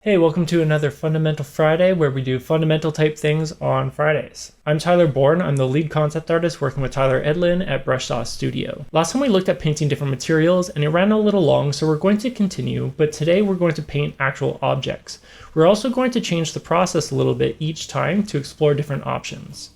Hey, welcome to another Fundamental Friday where we do fundamental type things on Fridays. I'm Tyler Bourne. I'm the lead concept artist working with Tyler Edlin at Brush Sauce Studio. Last time we looked at painting different materials and it ran a little long, so we're going to continue, but today we're going to paint actual objects. We're also going to change the process a little bit each time to explore different options.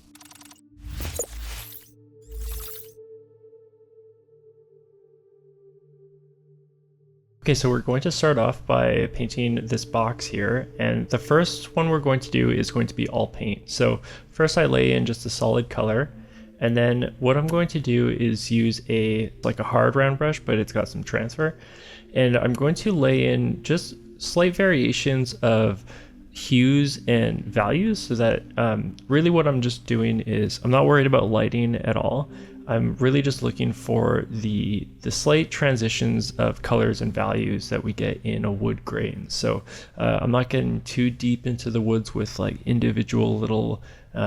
Okay, so we're going to start off by painting this box here, and the first one we're going to do is going to be all paint. So first I lay in just a solid color, and then what I'm going to do is use a hard round brush, but it's got some transfer, and I'm going to lay in just slight variations of hues and values so that really what I'm just doing is I'm not worried about lighting at all. I'm really just looking for the slight transitions of colors and values that we get in a wood grain. So I'm not getting too deep into the woods with like individual little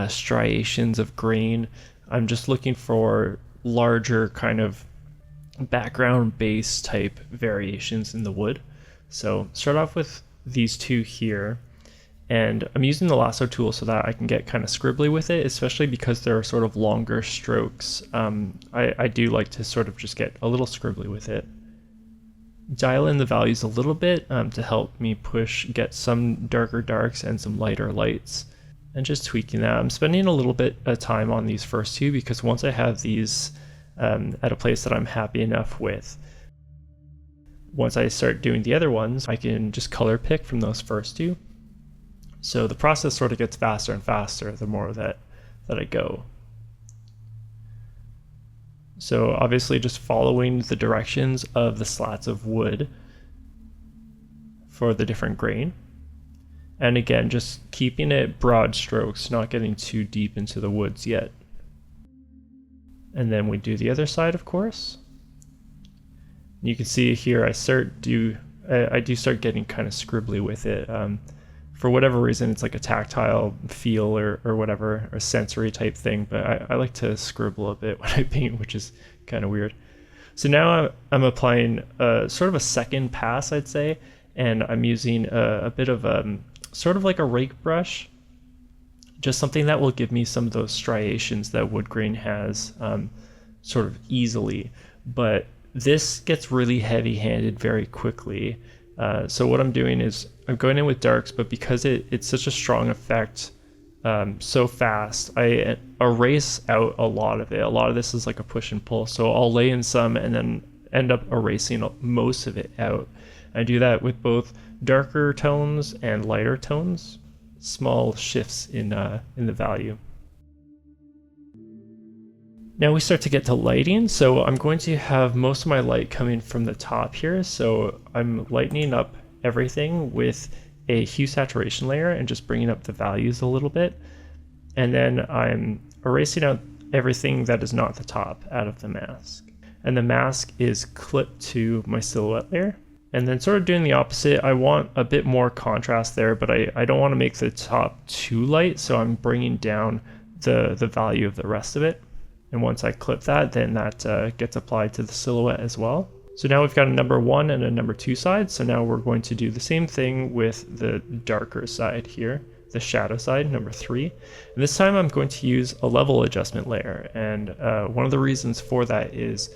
striations of grain. I'm just looking for larger kind of background base type variations in the wood. So start off with these two here. And I'm using the lasso tool so that I can get kind of scribbly with it, especially because there are sort of longer strokes. I do like to sort of just get a little scribbly with it. Dial in the values a little bit to help me get some darker darks and some lighter lights. And just tweaking that. I'm spending a little bit of time on these first two because once I have these at a place that I'm happy enough with, once I start doing the other ones, I can just color pick from those first two. So the process sort of gets faster and faster the more that I go. So obviously just following the directions of the slats of wood for the different grain. And again, just keeping it broad strokes, not getting too deep into the woods yet. And then we do the other side, of course. You can see here I do start getting kind of scribbly with it. For whatever reason, it's like a tactile feel or whatever, or sensory type thing, but I like to scribble a bit when I paint, which is kind of weird. So now I'm applying sort of a second pass, I'd say, and I'm using a bit of sort of like a rake brush, just something that will give me some of those striations that wood grain has sort of easily, but this gets really heavy-handed very quickly. So what I'm doing is I'm going in with darks, but because it's such a strong effect so fast, I erase out a lot of it. A lot of this is like a push and pull. So I'll lay in some and then end up erasing most of it out. I do that with both darker tones and lighter tones, small shifts in the value. Now we start to get to lighting, so I'm going to have most of my light coming from the top here, so I'm lightening up everything with a hue saturation layer and just bringing up the values a little bit, and then I'm erasing out everything that is not the top out of the mask. And the mask is clipped to my silhouette layer. And then sort of doing the opposite, I want a bit more contrast there, but I don't want to make the top too light, so I'm bringing down the value of the rest of it. And once I clip that, then that gets applied to the silhouette as well. So now we've got a number 1 and a number 2 side. So now we're going to do the same thing with the darker side here, the shadow side, number 3. And this time I'm going to use a level adjustment layer. And one of the reasons for that is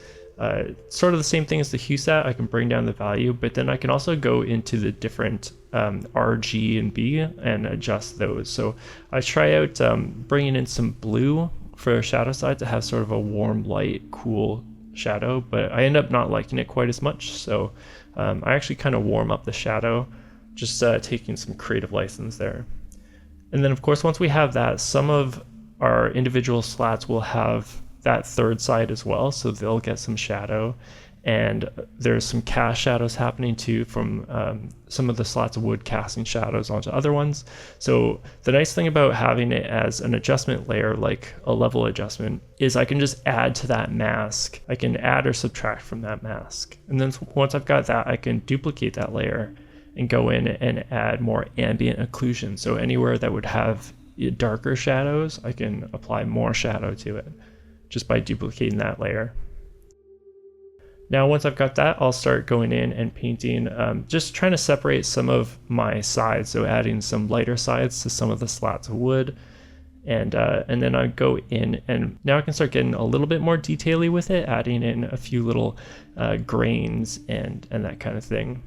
sort of the same thing as the hue set. I can bring down the value, but then I can also go into the different R, G, and B and adjust those. So I try out bringing in some blue for a shadow side to have sort of a warm, light, cool shadow, but I end up not liking it quite as much. So I actually kind of warm up the shadow, just taking some creative license there. And then of course, once we have that, some of our individual slats will have that third side as well, so they'll get some shadow. And there's some cast shadows happening too from some of the slats of wood casting shadows onto other ones. So the nice thing about having it as an adjustment layer, like a level adjustment, is I can just add to that mask. I can add or subtract from that mask. And then once I've got that, I can duplicate that layer and go in and add more ambient occlusion. So anywhere that would have darker shadows, I can apply more shadow to it just by duplicating that layer. Now, once I've got that, I'll start going in and painting, just trying to separate some of my sides. So adding some lighter sides to some of the slats of wood. And then I go in, and now I can start getting a little bit more detail-y with it, adding in a few little grains and that kind of thing.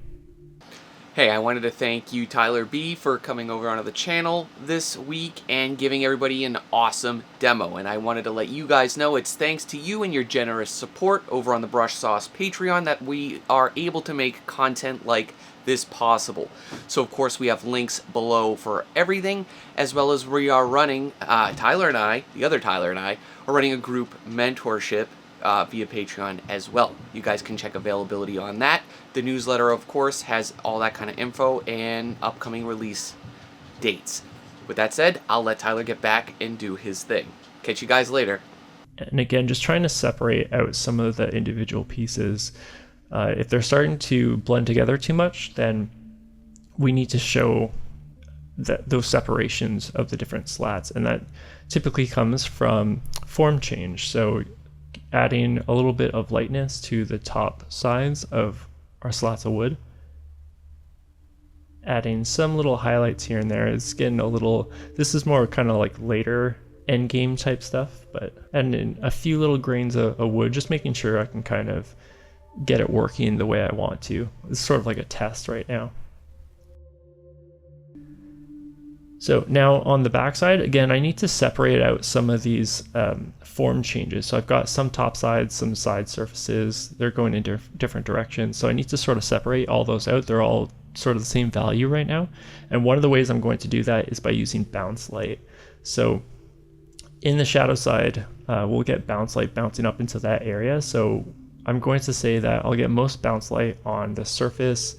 Hey, I wanted to thank you, Tyler B, for coming over onto the channel this week and giving everybody an awesome demo. And I wanted to let you guys know it's thanks to you and your generous support over on the Brush Sauce Patreon that we are able to make content like this possible. So of course we have links below for everything, as well as we are running, Tyler and I, the other Tyler and I, are running a group mentorship via Patreon as well. You guys can check availability on that. The newsletter, of course, has all that kind of info and upcoming release dates. With that said, I'll let Tyler get back and do his thing. Catch you guys later. And again, just trying to separate out some of the individual pieces. If they're starting to blend together too much, then we need to show those separations of the different slats, and that typically comes from form change. So adding a little bit of lightness to the top sides of our slats of wood, adding some little highlights here and there. It's getting a little, this is more kind of like later end game type stuff, but adding a few little grains of wood, just making sure I can kind of get it working the way I want to. It's sort of like a test right now. So now on the backside, again, I need to separate out some of these form changes. So I've got some top sides, some side surfaces, they're going in different directions. So I need to sort of separate all those out. They're all sort of the same value right now. And one of the ways I'm going to do that is by using bounce light. So in the shadow side, we'll get bounce light bouncing up into that area. So I'm going to say that I'll get most bounce light on the surface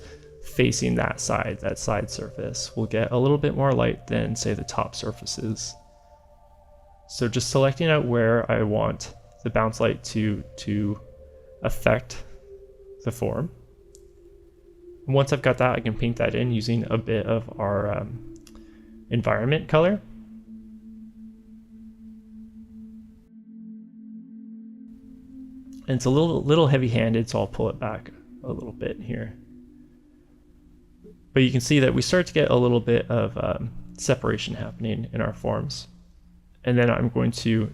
facing that side surface. We'll get a little bit more light than, say, the top surfaces. So just selecting out where I want the bounce light to affect the form. And once I've got that, I can paint that in using a bit of our environment color. And it's a little heavy-handed, so I'll pull it back a little bit here. But you can see that we start to get a little bit of separation happening in our forms. And then I'm going to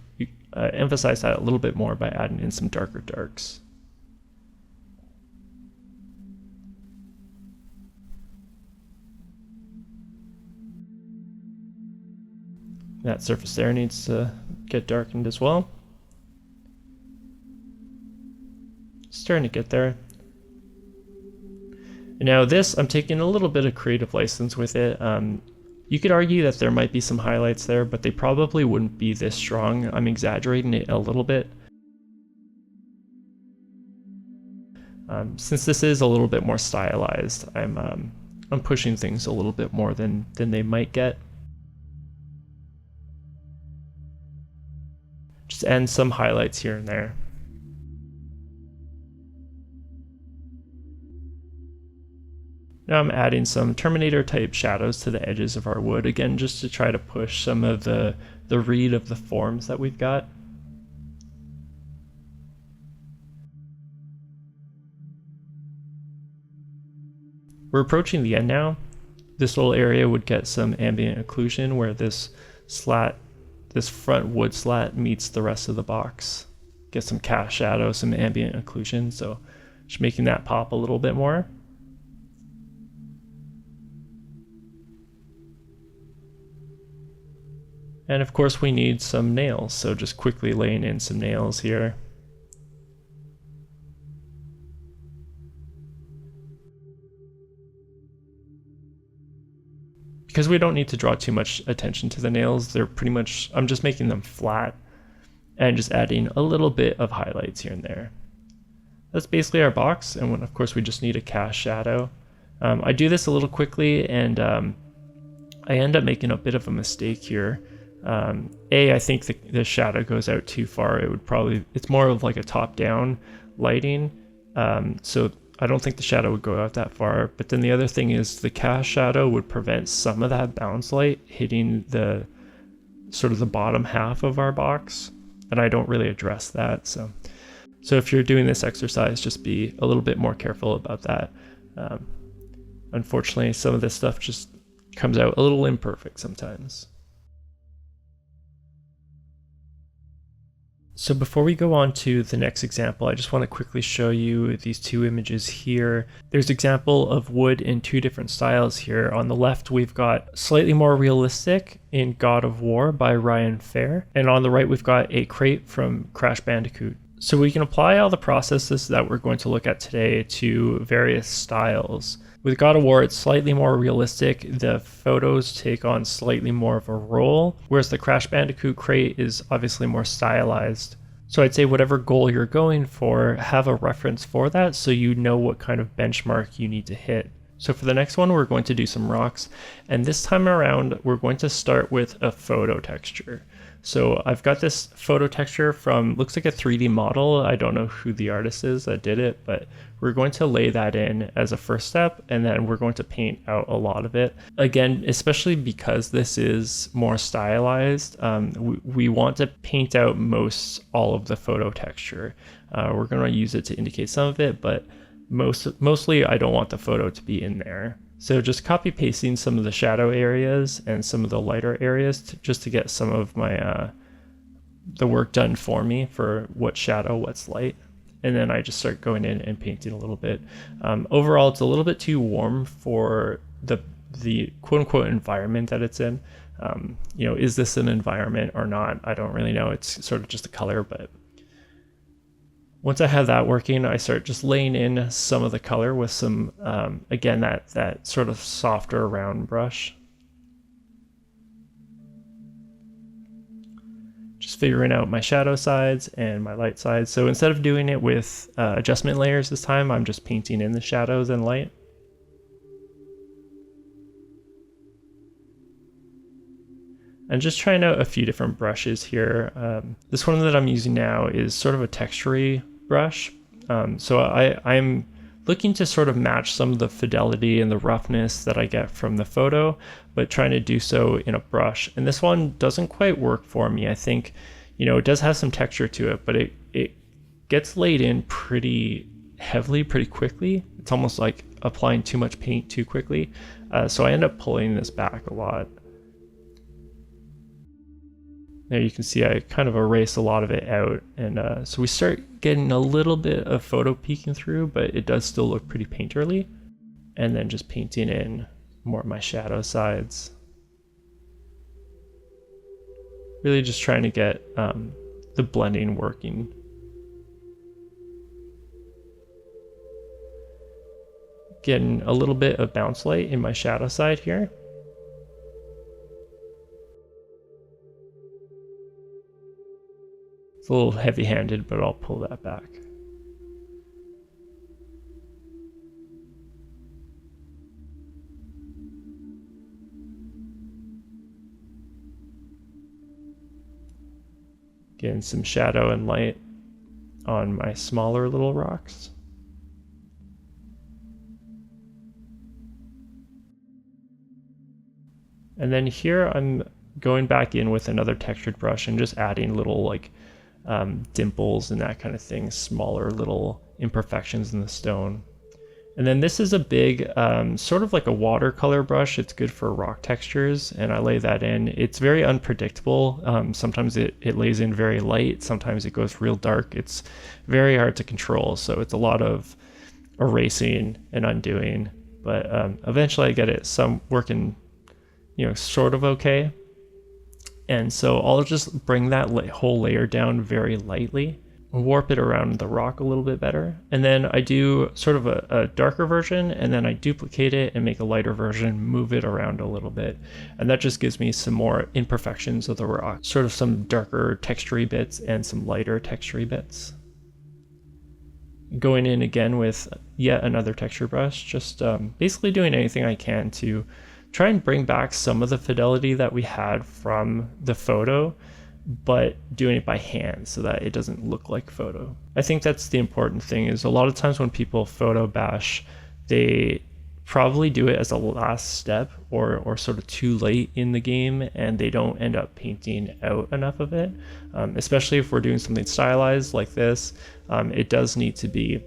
emphasize that a little bit more by adding in some darker darks. That surface there needs to get darkened as well. Starting to get there. Now this, I'm taking a little bit of creative license with it. You could argue that there might be some highlights there, but they probably wouldn't be this strong. I'm exaggerating it a little bit. Since this is a little bit more stylized, I'm pushing things a little bit more than they might get. Just add some highlights here and there. Now I'm adding some Terminator type shadows to the edges of our wood, again just to try to push some of the read of the forms that we've got. We're approaching the end now. This little area would get some ambient occlusion where this front wood slat meets the rest of the box. Get some cast shadow, some ambient occlusion, so just making that pop a little bit more. And of course we need some nails, so just quickly laying in some nails here. Because we don't need to draw too much attention to the nails, they're pretty much, I'm just making them flat and just adding a little bit of highlights here and there. That's basically our box, and when, of course we just need a cast shadow. I do this a little quickly and I end up making a bit of a mistake here. I think the shadow goes out too far. It's more of like a top-down lighting, so I don't think the shadow would go out that far. But then the other thing is the cast shadow would prevent some of that bounce light hitting the sort of the bottom half of our box, and I don't really address that. So So if you're doing this exercise, just be a little bit more careful about that. Unfortunately, some of this stuff just comes out a little imperfect sometimes. So before we go on to the next example, I just want to quickly show you these two images here. There's an example of wood in two different styles here. On the left, we've got slightly more realistic in God of War by Ryan Fair. And on the right, we've got a crate from Crash Bandicoot. So we can apply all the processes that we're going to look at today to various styles. With God of War, it's slightly more realistic. The photos take on slightly more of a role, whereas the Crash Bandicoot crate is obviously more stylized. So I'd say whatever goal you're going for, have a reference for that so you know what kind of benchmark you need to hit. So for the next one, we're going to do some rocks. And this time around, we're going to start with a photo texture. So I've got this photo texture from, looks like a 3D model. I don't know who the artist is that did it, but we're going to lay that in as a first step, and then we're going to paint out a lot of it. Again, especially because this is more stylized, we want to paint out all of the photo texture. We're going to use it to indicate some of it, but mostly I don't want the photo to be in there. So just copy pasting some of the shadow areas and some of the lighter areas just to get some of my the work done for me for what's shadow, what's light. And then I just start going in and painting a little bit. Overall, it's a little bit too warm for the quote unquote environment that it's in. Is this an environment or not? I don't really know. It's sort of just a color, but once I have that working, I start just laying in some of the color with some, again, that sort of softer round brush. Just figuring out my shadow sides and my light sides. So instead of doing it with adjustment layers this time, I'm just painting in the shadows and light. And just trying out a few different brushes here. This one that I'm using now is sort of a textury brush. So I'm looking to sort of match some of the fidelity and the roughness that I get from the photo, but trying to do so in a brush. And this one doesn't quite work for me. I think, it does have some texture to it, but it gets laid in pretty heavily, pretty quickly. It's almost like applying too much paint too quickly. So I end up pulling this back a lot. There you can see I kind of erase a lot of it out, and so we start getting a little bit of photo peeking through, but it does still look pretty painterly. And then just painting in more of my shadow sides. Really just trying to get the blending working. Getting a little bit of bounce light in my shadow side here. It's a little heavy-handed, but I'll pull that back. Getting some shadow and light on my smaller little rocks. And then here I'm going back in with another textured brush and just adding little dimples and that kind of thing, smaller little imperfections in the stone. And then this is a big sort of like a watercolor brush. It's good for rock textures, and I lay that in. It's very unpredictable. Sometimes it lays in very light, sometimes it goes real dark. It's very hard to control, so it's a lot of erasing and undoing, but eventually I get it working sort of okay. And so I'll just bring that whole layer down very lightly, warp it around the rock a little bit better. And then I do sort of a darker version, and then I duplicate it and make a lighter version, move it around a little bit. And that just gives me some more imperfections of the rock, sort of some darker textury bits and some lighter textury bits. Going in again with yet another texture brush, just basically doing anything I can to try and bring back some of the fidelity that we had from the photo, but doing it by hand so that it doesn't look like photo. I think that's the important thing, is a lot of times when people photo bash, they probably do it as a last step or sort of too late in the game and they don't end up painting out enough of it. Especially if we're doing something stylized like this, it does need to be,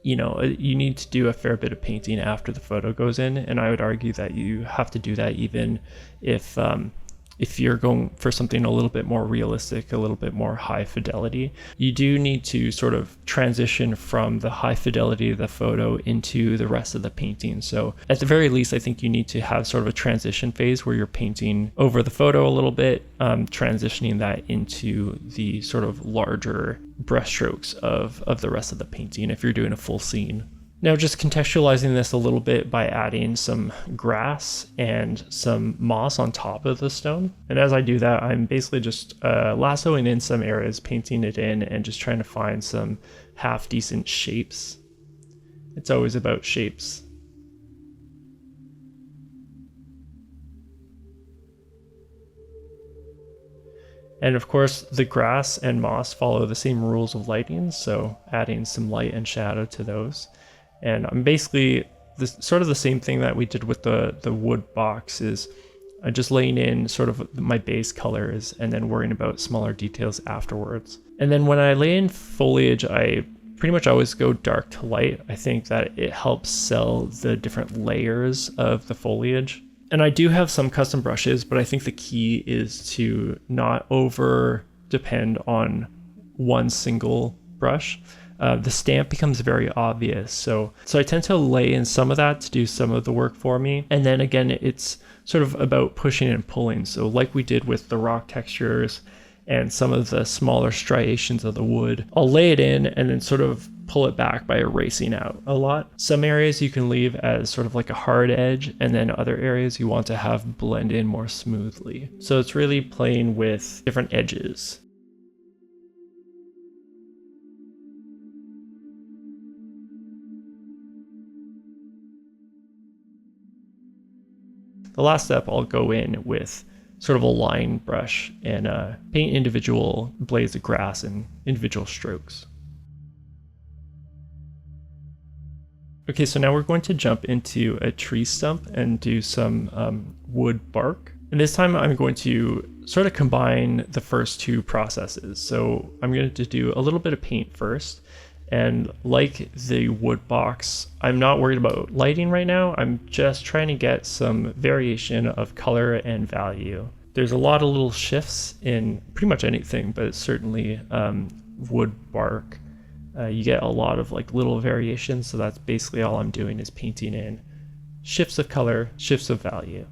you need to do a fair bit of painting after the photo goes in, and I would argue that you have to do that even if you're going for something a little bit more realistic, a little bit more high fidelity. You do need to sort of transition from the high fidelity of the photo into the rest of the painting. So at the very least, I think you need to have sort of a transition phase where you're painting over the photo a little bit, transitioning that into the sort of larger brushstrokes of the rest of the painting if you're doing a full scene. Now, just contextualizing this a little bit by adding some grass and some moss on top of the stone. And as I do that, I'm basically just lassoing in some areas, painting it in, and just trying to find some half decent shapes. It's always about shapes. And of course, the grass and moss follow the same rules of lighting, so adding some light and shadow to those. And I'm basically sort of the same thing that we did with the wood box, is I'm just laying in sort of my base colors and then worrying about smaller details afterwards. And then when I lay in foliage, I pretty much always go dark to light. I think that it helps sell the different layers of the foliage. And I do have some custom brushes, but I think the key is to not over depend on one single brush. The stamp becomes very obvious. So I tend to lay in some of that to do some of the work for me. And then again, it's sort of about pushing and pulling. So like we did with the rock textures and some of the smaller striations of the wood, I'll lay it in and then sort of pull it back by erasing out a lot. Some areas you can leave as sort of like a hard edge, and then other areas you want to have blend in more smoothly. So it's really playing with different edges. The last step, I'll go in with sort of a line brush and paint individual blades of grass and individual strokes. Okay, so now we're going to jump into a tree stump and do some wood bark. And this time I'm going to sort of combine the first two processes. So I'm going to do a little bit of paint first. And like the wood box, I'm not worried about lighting right now. I'm just trying to get some variation of color and value. There's a lot of little shifts in pretty much anything, but certainly wood bark. You get a lot of like little variations. So that's basically all I'm doing, is painting in shifts of color, shifts of value.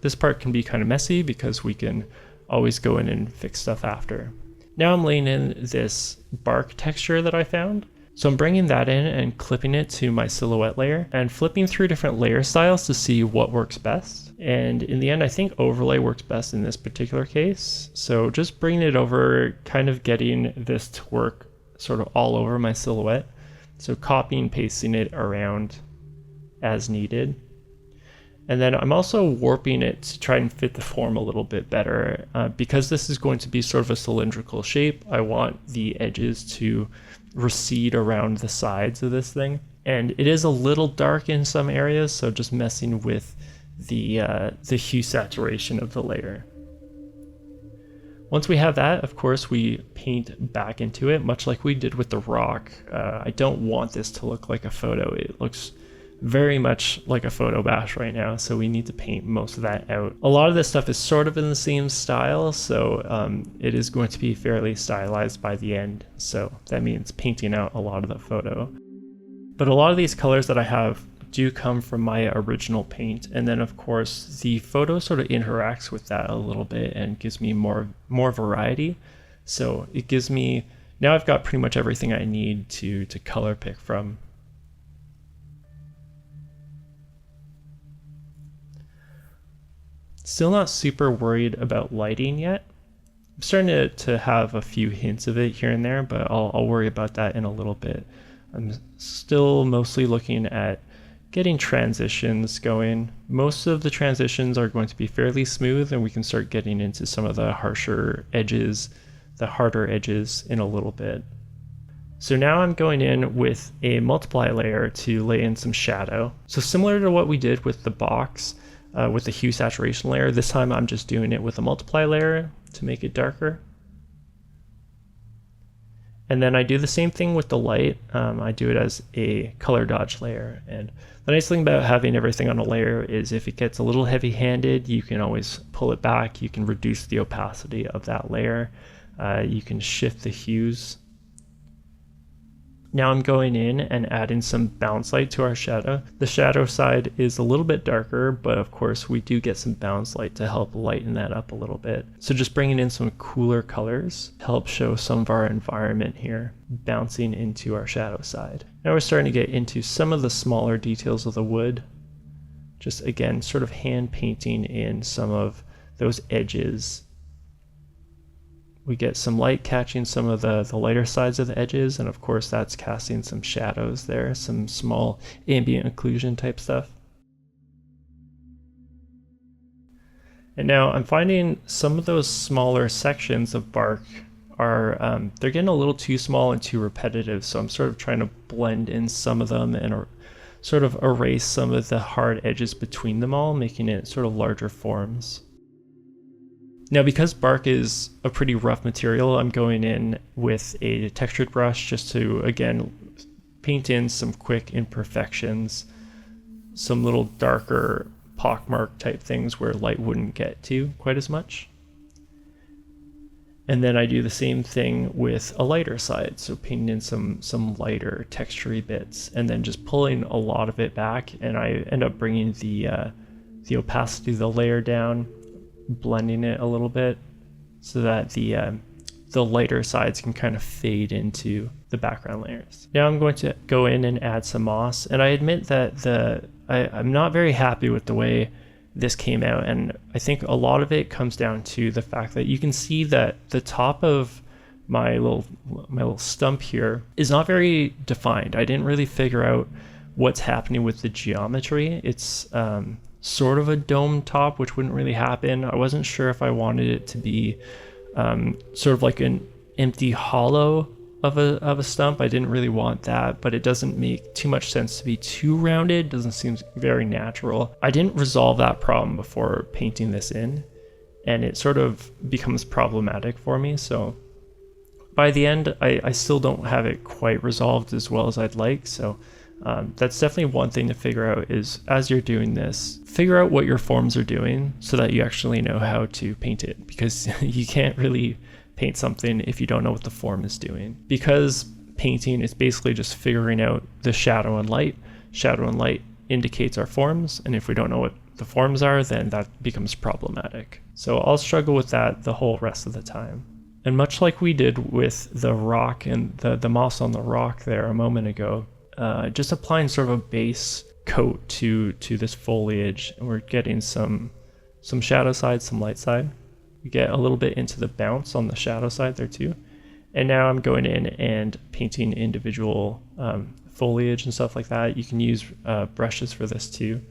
This part can be kind of messy because we can always go in and fix stuff after. Now I'm laying in this bark texture that I found. So I'm bringing that in and clipping it to my silhouette layer and flipping through different layer styles to see what works best. And in the end, I think overlay works best in this particular case. So just bringing it over, kind of getting this to work sort of all over my silhouette. So copying, pasting it around as needed. And then I'm also warping it to try and fit the form a little bit better. Because this is going to be sort of a cylindrical shape, I want the edges to recede around the sides of this thing. And it is a little dark in some areas, so just messing with the hue saturation of the layer. Once we have that, of course, we paint back into it, much like we did with the rock. I don't want this to look like a photo. It looks very much like a photo bash right now, so we need to paint most of that out. A lot of this stuff is sort of in the same style, so it is going to be fairly stylized by the end, so that means painting out a lot of the photo. But a lot of these colors that I have do come from my original paint, and then of course the photo sort of interacts with that a little bit and gives me more variety. So it gives me, now I've got pretty much everything I need to color pick from. Still not super worried about lighting yet. I'm starting to have a few hints of it here and there, but I'll worry about that in a little bit. I'm still mostly looking at getting transitions going. Most of the transitions are going to be fairly smooth, and we can start getting into some of the harsher edges, the harder edges in a little bit. So now I'm going in with a multiply layer to lay in some shadow. So similar to what we did with the box, with the hue saturation layer, this time I'm just doing it with a multiply layer to make it darker. And then I do the same thing with the light. I do it as a color dodge layer. And the nice thing about having everything on a layer is if it gets a little heavy-handed, you can always pull it back. You can reduce the opacity of that layer. You can shift the hues. Now I'm going in and adding some bounce light to our shadow. The shadow side is a little bit darker, but of course we do get some bounce light to help lighten that up a little bit. So just bringing in some cooler colors helps show some of our environment here, bouncing into our shadow side. Now we're starting to get into some of the smaller details of the wood. Just again, sort of hand painting in some of those edges. We get some light catching some of the lighter sides of the edges, and of course that's casting some shadows there, some small ambient occlusion type stuff. And now I'm finding some of those smaller sections of bark are, they're getting a little too small and too repetitive, so I'm sort of trying to blend in some of them and sort of erase some of the hard edges between them all, making it sort of larger forms. Now, because bark is a pretty rough material, I'm going in with a textured brush just to, again, paint in some quick imperfections, some little darker pockmark type things where light wouldn't get to quite as much. And then I do the same thing with a lighter side, so painting in some lighter textury bits, and then just pulling a lot of it back, and I end up bringing the opacity of the layer down, blending it a little bit so that the lighter sides can kind of fade into the background layers. Now I'm going to go in and add some moss, and I admit that I'm not very happy with the way this came out, and I think a lot of it comes down to the fact that you can see that the top of my little stump here is not very defined. I didn't really figure out what's happening with the geometry. It's sort of a dome top, which wouldn't really happen. I wasn't sure if I wanted it to be sort of like an empty hollow of a stump. I didn't really want that, but it doesn't make too much sense to be too rounded. It doesn't seem very natural. I didn't resolve that problem before painting this in, and it sort of becomes problematic for me. So by the end, I still don't have it quite resolved as well as I'd like. So that's definitely one thing to figure out is as you're doing this, figure out what your forms are doing so that you actually know how to paint it, because you can't really paint something if you don't know what the form is doing. Because painting is basically just figuring out the shadow and light. Shadow and light indicates our forms, and if we don't know what the forms are, then that becomes problematic. So I'll struggle with that the whole rest of the time. And much like we did with the rock and the moss on the rock there a moment ago, just applying sort of a base coat to this foliage, and we're getting some shadow side, some light side. We get a little bit into the bounce on the shadow side there too. And now I'm going in and painting individual foliage and stuff like that. You can use brushes for this too.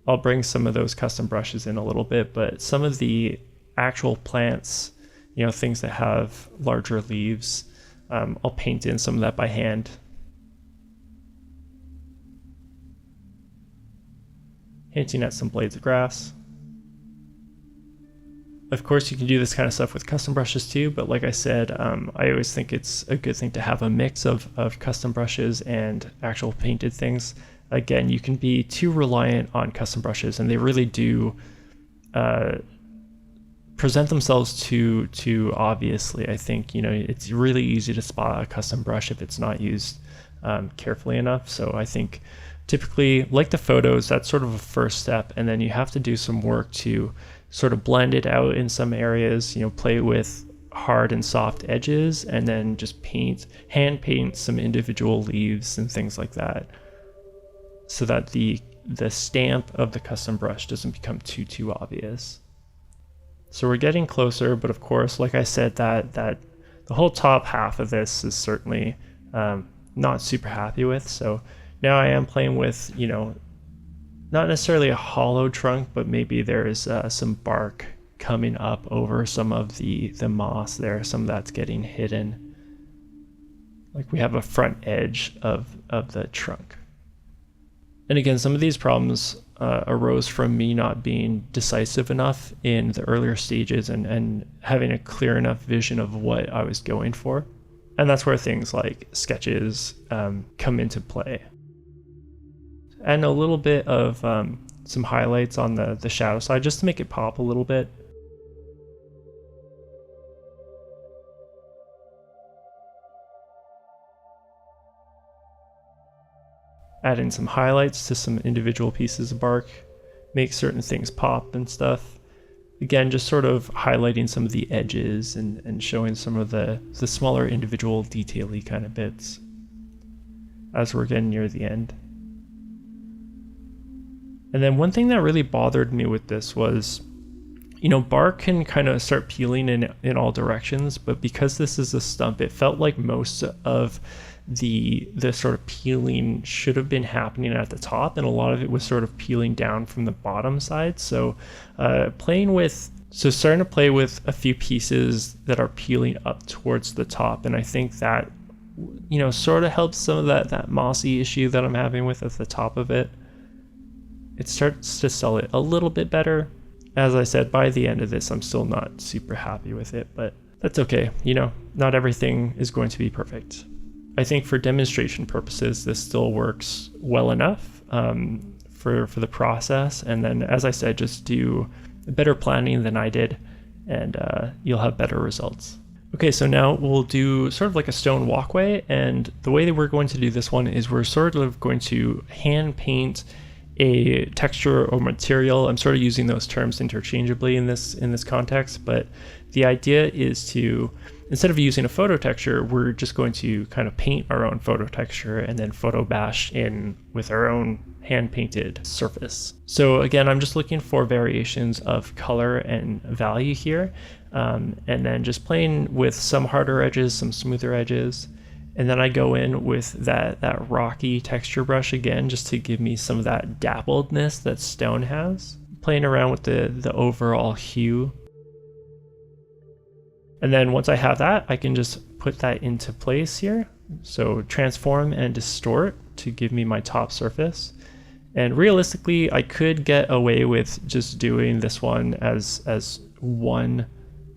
I'll bring some of those custom brushes in a little bit, but some of the actual plants, you know, things that have larger leaves, I'll paint in some of that by hand. Hinting at some blades of grass. Of course, you can do this kind of stuff with custom brushes too, but like I said, I always think it's a good thing to have a mix of custom brushes and actual painted things. Again, you can be too reliant on custom brushes, and they really do present themselves too obviously. I think, you know, it's really easy to spot a custom brush if it's not used carefully enough. So I think typically, like the photos, that's sort of a first step, and then you have to do some work to sort of blend it out in some areas, you know, play with hard and soft edges, and then just hand paint some individual leaves and things like that, so that the stamp of the custom brush doesn't become too obvious. So we're getting closer, but of course, like I said, that the whole top half of this is certainly not super happy with. So now I am playing with, you know, not necessarily a hollow trunk, but maybe there's some bark coming up over some of the moss there, some of that's getting hidden. like we have a front edge of the trunk. And again, some of these problems arose from me not being decisive enough in the earlier stages and having a clear enough vision of what I was going for. And that's where things like sketches come into play. And a little bit of some highlights on the shadow side just to make it pop a little bit. Add in some highlights to some individual pieces of bark, make certain things pop and stuff. Again, just sort of highlighting some of the edges and showing some of the smaller individual detail-y kind of bits as we're getting near the end. And then one thing that really bothered me with this was, you know, bark can kind of start peeling in all directions, but because this is a stump, it felt like most of the sort of peeling should have been happening at the top, and a lot of it was sort of peeling down from the bottom side. So starting to play with a few pieces that are peeling up towards the top, and I think that, you know, sort of helps some of that mossy issue that I'm having with at the top of it. It starts to sell it a little bit better. As I said, by the end of this, I'm still not super happy with it, but that's okay. You know, not everything is going to be perfect. I think for demonstration purposes, this still works well enough for the process. And then, as I said, just do better planning than I did, and you'll have better results. Okay, so now we'll do sort of like a stone walkway. And the way that we're going to do this one is we're sort of going to hand paint a texture or material. I'm sort of using those terms interchangeably in this context, but the idea is to, instead of using a photo texture, we're just going to kind of paint our own photo texture and then photo bash in with our own hand painted surface. So again, I'm just looking for variations of color and value here, and then just playing with some harder edges, some smoother edges. And then I go in with that rocky texture brush again, just to give me some of that dappledness that stone has. Playing around with the overall hue. And then once I have that, I can just put that into place here. So transform and distort to give me my top surface. And realistically, I could get away with just doing this one as one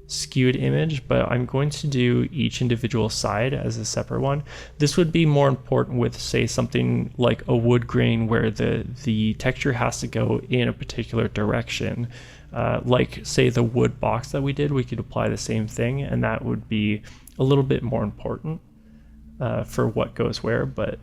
skewed image, but I'm going to do each individual side as a separate one. This would be more important with, say, something like a wood grain where the texture has to go in a particular direction. Like, say, the wood box that we did, we could apply the same thing, and that would be a little bit more important for what goes where. But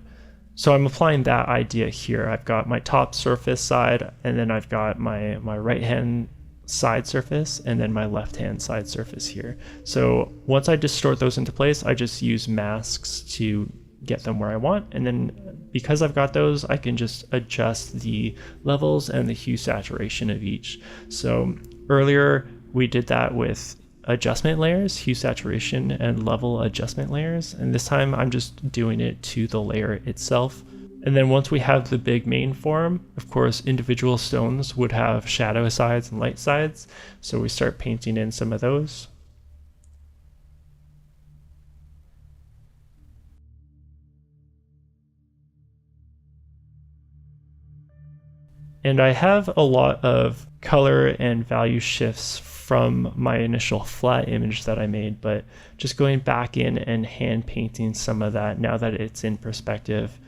so I'm applying that idea here. I've got my top surface side, and then I've got my right hand side surface, and then my left hand side surface here. So once I distort those into place, I just use masks to get them where I want, and then because I've got those, I can just adjust the levels and the hue saturation of each. So earlier we did that with adjustment layers, hue saturation and level adjustment layers, and this time I'm just doing it to the layer itself. And then once we have the big main form, of course, individual stones would have shadow sides and light sides. So we start painting in some of those. And I have a lot of color and value shifts from my initial flat image that I made, but just going back in and hand painting some of that now that it's in perspective,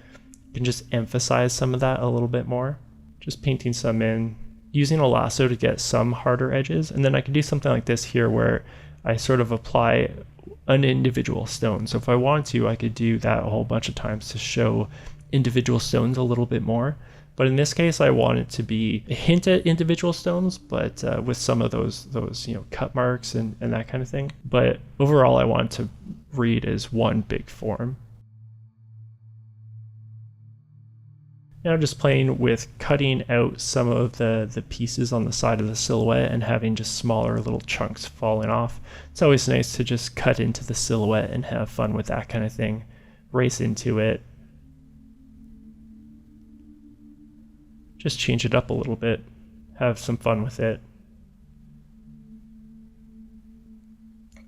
can just emphasize some of that a little bit more. Just painting some in, using a lasso to get some harder edges, and then I can do something like this here where I sort of apply an individual stone. So if I wanted to, I could do that a whole bunch of times to show individual stones a little bit more. But in this case, I want it to be a hint at individual stones, but with some of those cut marks and that kind of thing. But overall, I want to read as one big form. Now just playing with cutting out some of the pieces on the side of the silhouette and having just smaller little chunks falling off. It's always nice to just cut into the silhouette and have fun with that kind of thing. Race into it. Just change it up a little bit. Have some fun with it.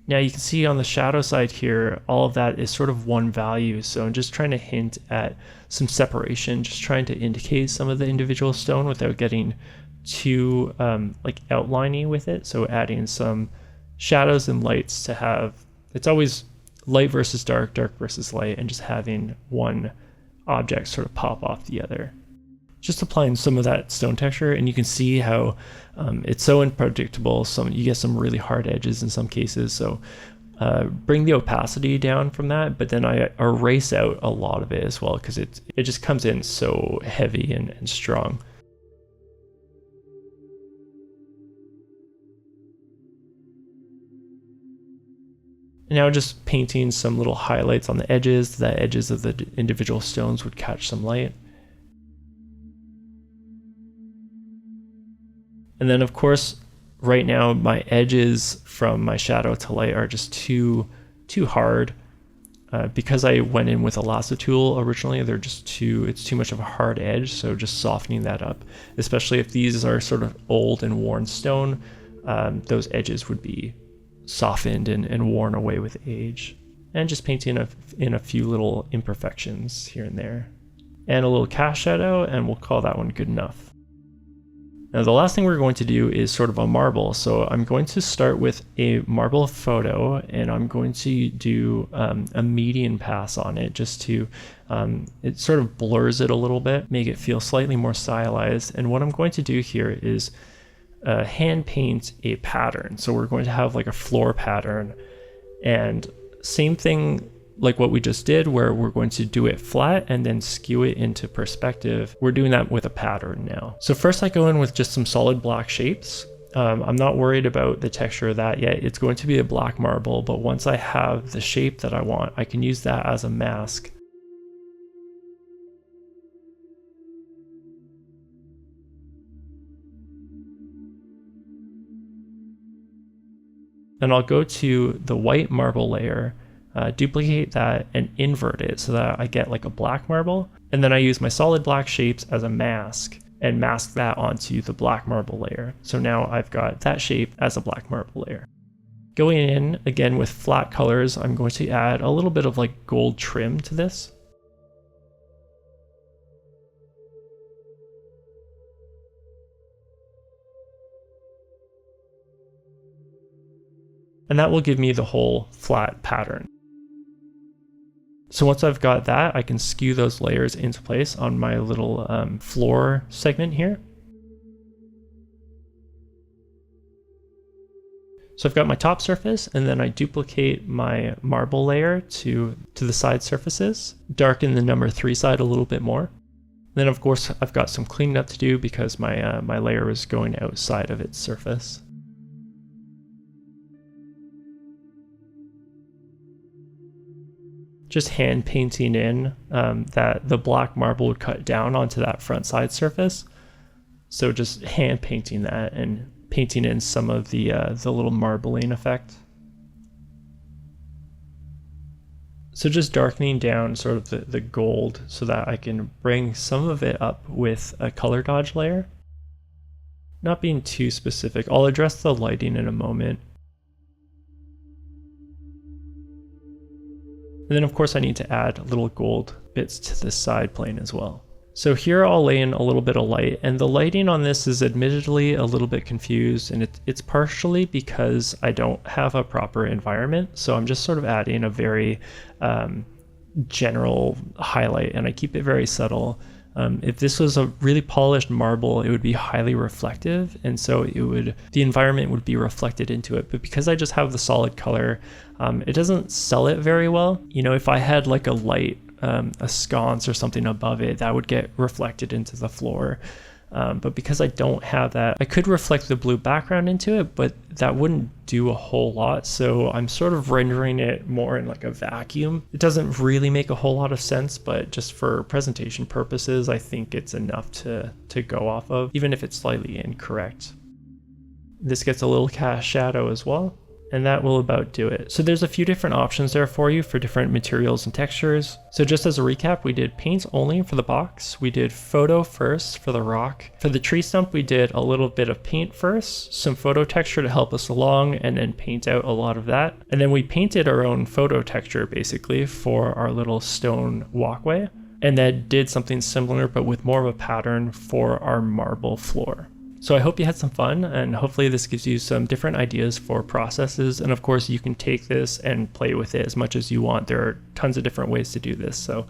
Now you can see on the shadow side here, all of that is sort of one value. So I'm just trying to hint at some separation, just trying to indicate some of the individual stone without getting too like outliney with it. So adding some shadows and lights to have, it's always light versus dark, dark versus light, and just having one object sort of pop off the other. Just applying some of that stone texture, and you can see how it's so unpredictable. You get some really hard edges in some cases. So bring the opacity down from that, but then I erase out a lot of it as well, because it just comes in so heavy and strong. Now just painting some little highlights on the edges, the edges of the individual stones would catch some light. And then of course, right now my edges from my shadow to light are just too hard. Because I went in with a lasso tool originally, it's too much of a hard edge, so just softening that up. Especially if these are sort of old and worn stone, those edges would be softened and worn away with age. And just painting in a few little imperfections here and there. And a little cast shadow, and we'll call that one good enough. Now the last thing we're going to do is sort of a marble. So I'm going to start with a marble photo, and I'm going to do a median pass on it, just to, it sort of blurs it a little bit, make it feel slightly more stylized. And what I'm going to do here is hand paint a pattern. So we're going to have like a floor pattern, and same thing like what we just did, where we're going to do it flat and then skew it into perspective. We're doing that with a pattern now. So first I go in with just some solid black shapes. I'm not worried about the texture of that yet. It's going to be a black marble, but once I have the shape that I want, I can use that as a mask. And I'll go to the white marble layer, duplicate that and invert it so that I get like a black marble. And then I use my solid black shapes as a mask and mask that onto the black marble layer. So now I've got that shape as a black marble layer. Going in again with flat colors, I'm going to add a little bit of like gold trim to this. And that will give me the whole flat pattern. So once I've got that, I can skew those layers into place on my little floor segment here. So I've got my top surface, and then I duplicate my marble layer to the side surfaces, darken the number 3 side a little bit more. Then of course I've got some cleaning up to do because my layer is going outside of its surface. Just hand painting in that the black marble would cut down onto that front side surface. So just hand painting that and painting in some of the little marbling effect. So just darkening down sort of the gold so that I can bring some of it up with a color dodge layer. Not being too specific. I'll address the lighting in a moment. And then of course I need to add little gold bits to the side plane as well. So here I'll lay in a little bit of light, and the lighting on this is admittedly a little bit confused, and it's partially because I don't have a proper environment. So I'm just sort of adding a very general highlight, and I keep it very subtle. If this was a really polished marble, it would be highly reflective, and so the environment would be reflected into it. But because I just have the solid color, it doesn't sell it very well. You know, if I had like a light, a sconce or something above it, that would get reflected into the floor. But because I don't have that, I could reflect the blue background into it, but that wouldn't do a whole lot. So I'm sort of rendering it more in like a vacuum. It doesn't really make a whole lot of sense, but just for presentation purposes, I think it's enough to go off of, even if it's slightly incorrect. This gets a little cast shadow as well. And that will about do it. So there's a few different options there for you for different materials and textures. So just as a recap, we did paint only for the box. We did photo first for the rock. For the tree stump, we did a little bit of paint first, some photo texture to help us along, and then paint out a lot of that. And then we painted our own photo texture basically for our little stone walkway. And then did something similar, but with more of a pattern for our marble floor. So I hope you had some fun, and hopefully this gives you some different ideas for processes. And of course, you can take this and play with it as much as you want. There are tons of different ways to do this. So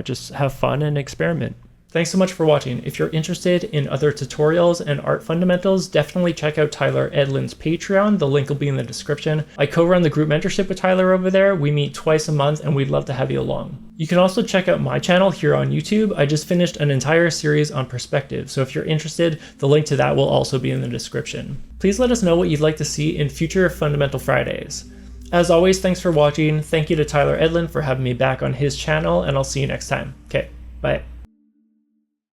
just have fun and experiment. Thanks so much for watching. If you're interested in other tutorials and art fundamentals, definitely check out Tyler Edlin's Patreon. The link will be in the description. I co-run the group mentorship with Tyler over there. We meet twice a month and we'd love to have you along. You can also check out my channel here on YouTube. I just finished an entire series on perspective, so if you're interested, the link to that will also be in the description. Please let us know what you'd like to see in future Fundamental Fridays. As always, thanks for watching. Thank you to Tyler Edlin for having me back on his channel, and I'll see you next time. Okay, bye.